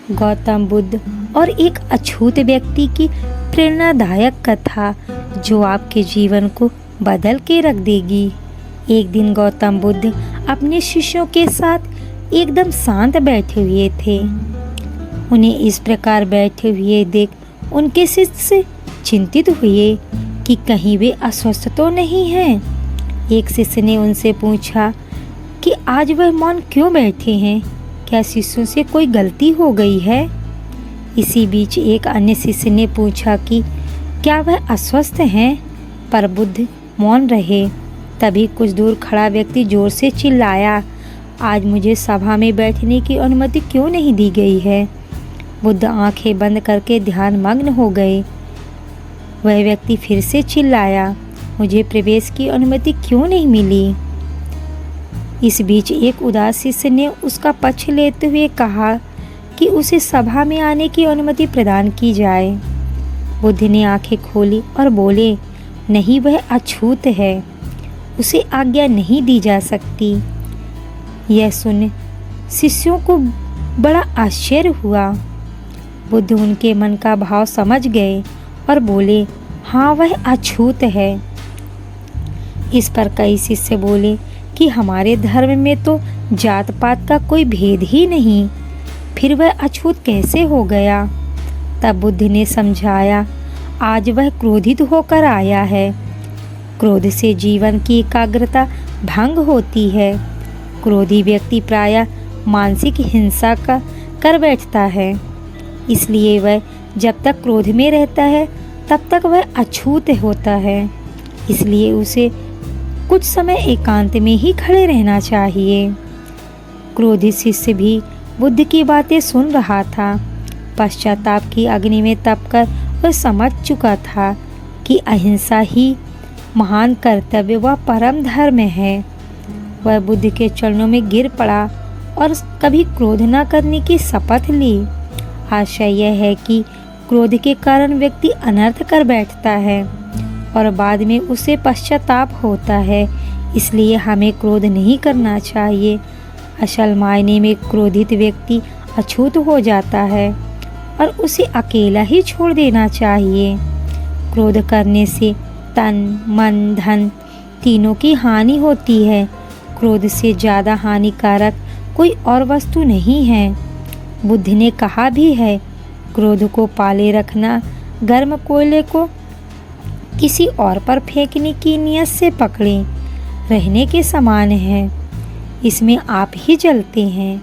गौतम बुद्ध और एक अछूत व्यक्ति की प्रेरणादायक कथा जो आपके जीवन को बदल के रख देगी। एक दिन गौतम बुद्ध अपने शिष्यों के साथ एकदम शांत बैठे हुए थे। उन्हें इस प्रकार बैठे हुए देख उनके शिष्य चिंतित हुए कि कहीं वे अस्वस्थ तो नहीं हैं। एक शिष्य ने उनसे पूछा कि आज वह मौन क्यों बैठे हैं, क्या शिष्यों से कोई गलती हो गई है। इसी बीच एक अन्य शिष्य ने पूछा कि क्या वह अस्वस्थ हैं, पर बुद्ध मौन रहे। तभी कुछ दूर खड़ा व्यक्ति जोर से चिल्लाया, आज मुझे सभा में बैठने की अनुमति क्यों नहीं दी गई है। बुद्ध आंखें बंद करके ध्यान मग्न हो गए। वह व्यक्ति फिर से चिल्लाया, मुझे प्रवेश की अनुमति क्यों नहीं मिली। इस बीच एक उदास शिष्य ने उसका पक्ष लेते हुए कहा कि उसे सभा में आने की अनुमति प्रदान की जाए। बुद्ध ने आंखें खोली और बोले, नहीं, वह अछूत है, उसे आज्ञा नहीं दी जा सकती। यह सुन शिष्यों को बड़ा आश्चर्य हुआ। बुद्ध उनके मन का भाव समझ गए और बोले, हाँ, वह अछूत है। इस पर कई शिष्य बोले कि हमारे धर्म में तो जात पात का कोई भेद ही नहीं, फिर वह अछूत कैसे हो गया। तब बुद्ध ने समझाया, आज वह क्रोधित होकर आया है। क्रोध से जीवन की एकाग्रता भंग होती है। क्रोधी व्यक्ति प्रायः मानसिक हिंसा का कर बैठता है। इसलिए वह जब तक क्रोध में रहता है तब तक वह अछूत होता है। इसलिए उसे कुछ समय एकांत में ही खड़े रहना चाहिए। क्रोधित शिष्य भी बुद्ध की बातें सुन रहा था। पश्चाताप की अग्नि में तपकर वह समझ चुका था कि अहिंसा ही महान कर्तव्य व परम धर्म है। वह बुद्ध के चरणों में गिर पड़ा और कभी क्रोध न करने की शपथ ली। आशय यह है कि क्रोध के कारण व्यक्ति अनर्थ कर बैठता है और बाद में उसे पश्चाताप होता है। इसलिए हमें क्रोध नहीं करना चाहिए। असल मायने में क्रोधित व्यक्ति अछूत हो जाता है और उसे अकेला ही छोड़ देना चाहिए। क्रोध करने से तन, मन, धन तीनों की हानि होती है। क्रोध से ज़्यादा हानिकारक कोई और वस्तु नहीं है। बुद्ध ने कहा भी है, क्रोध को पाले रखना गर्म कोयले को किसी और पर फेंकने की नीयत से पकड़े रहने के समान है। इसमें आप ही जलते हैं।